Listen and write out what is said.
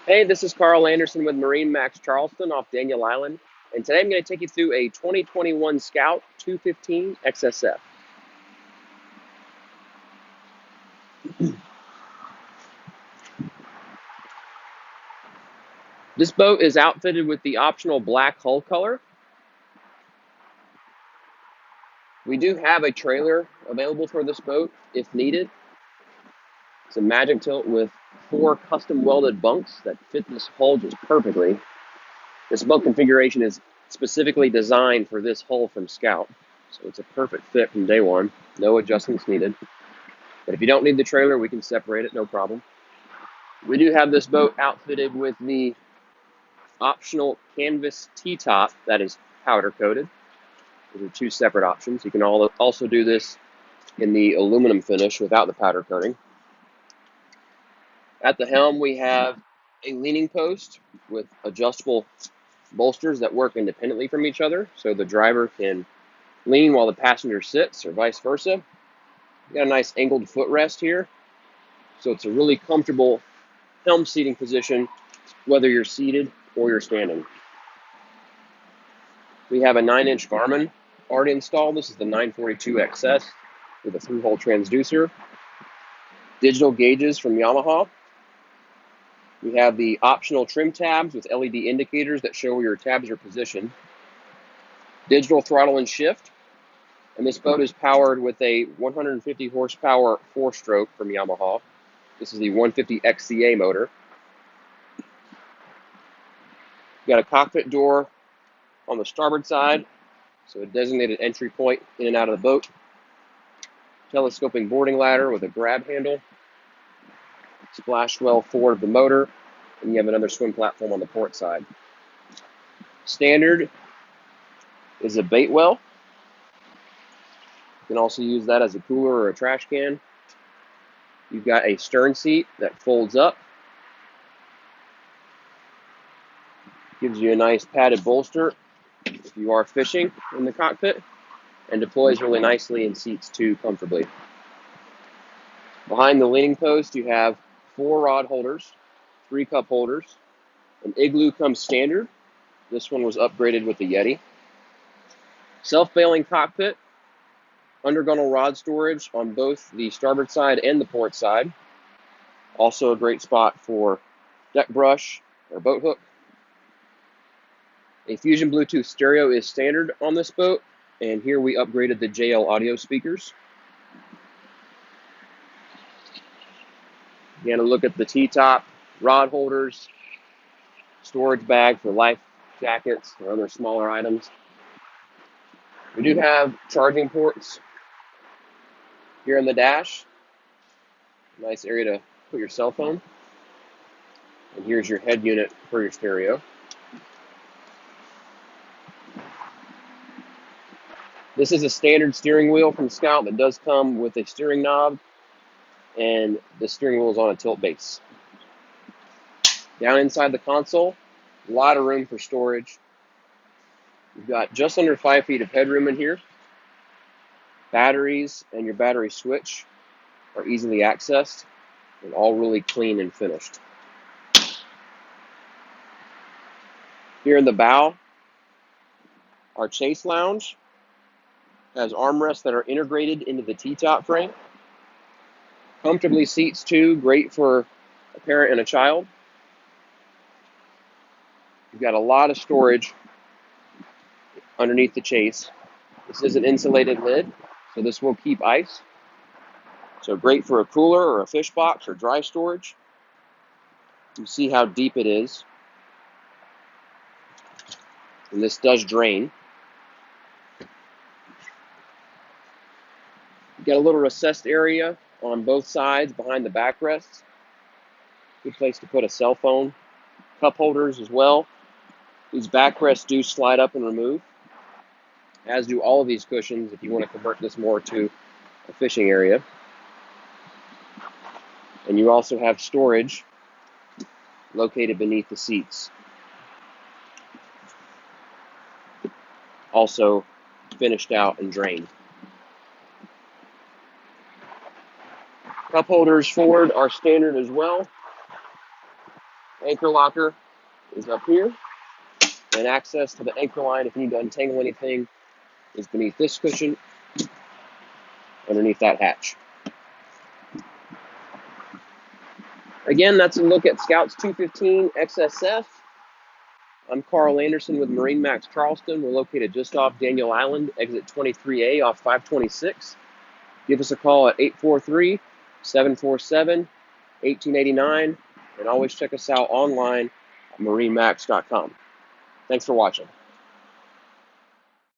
Hey, this is Carl Anderson with MarineMax Charleston off Daniel Island, and today I'm going to take you through a 2021 Scout 215 XSF. This boat is outfitted with the optional black hull color. We do have a trailer available for this boat if needed. It's a magic tilt with 4 custom welded bunks that fit this hull just perfectly. This bunk configuration is specifically designed for this hull from Scout, so it's a perfect fit from day one. No adjustments needed. But if you don't need the trailer, we can separate it, no problem. We do have this boat outfitted with the optional canvas T-top that is powder coated. Those are 2 separate options. You can also do this in the aluminum finish without the powder coating. At the helm, we have a leaning post with adjustable bolsters that work independently from each other, so the driver can lean while the passenger sits, or vice versa. You got a nice angled footrest here, so it's a really comfortable helm seating position, whether you're seated or you're standing. We have a 9-inch Garmin already installed. This is the 942 XS with a through-hole transducer. Digital gauges from Yamaha. We have the optional trim tabs with LED indicators that show where your tabs are positioned. Digital throttle and shift. And this boat is powered with a 150 horsepower 4-stroke from Yamaha. This is the 150 XCA motor. We've got a cockpit door on the starboard side, so a designated entry point in and out of the boat. Telescoping boarding ladder with a grab handle. Splash well forward of the motor, and you have another swim platform on the port side. Standard is a bait well. You can also use that as a cooler or a trash can. You've got a stern seat that folds up. Gives you a nice padded bolster if you are fishing in the cockpit, and deploys really nicely and seats 2 comfortably. Behind the leaning post, you have 4 rod holders, 3 cup holders. An igloo comes standard. This one was upgraded with the Yeti. Self-bailing cockpit, undergunnel rod storage on both the starboard side and the port side. Also a great spot for deck brush or boat hook. A Fusion Bluetooth stereo is standard on this boat, and here we upgraded the JL audio speakers. Again, a look at the T-top, rod holders, storage bag for life jackets or other smaller items. We do have charging ports here in the dash. Nice area to put your cell phone. And here's your head unit for your stereo. This is a standard steering wheel from Scout that does come with a steering knob, and the steering wheel is on a tilt base. Down inside the console, a lot of room for storage. You've got just under 5 feet of headroom in here. Batteries and your battery switch are easily accessed and all really clean and finished. Here in the bow, our chase lounge has armrests that are integrated into the T-top frame. Comfortably seats 2, great for a parent and a child. You've got a lot of storage underneath the chase. This is an insulated lid, so this will keep ice. So great for a cooler or a fish box or dry storage. You see how deep it is. And this does drain. You've got a little recessed area on both sides behind the backrests. Good place to put a cell phone. Cup holders as well. These backrests do slide up and remove, as do all of these cushions if you want to convert this more to a fishing area. And you also have storage located beneath the seats. Also finished out and drained. Cup holders forward are standard as well. Anchor locker is up here, and access to the anchor line if you need to untangle anything is beneath this cushion, underneath that hatch. Again, that's a look at Scouts 215 XSF. I'm Carl Anderson with MarineMax Charleston. We're located just off Daniel Island, exit 23A off 526. Give us a call at 843-747-1889, and always check us out online at marinemax.com. Thanks for watching.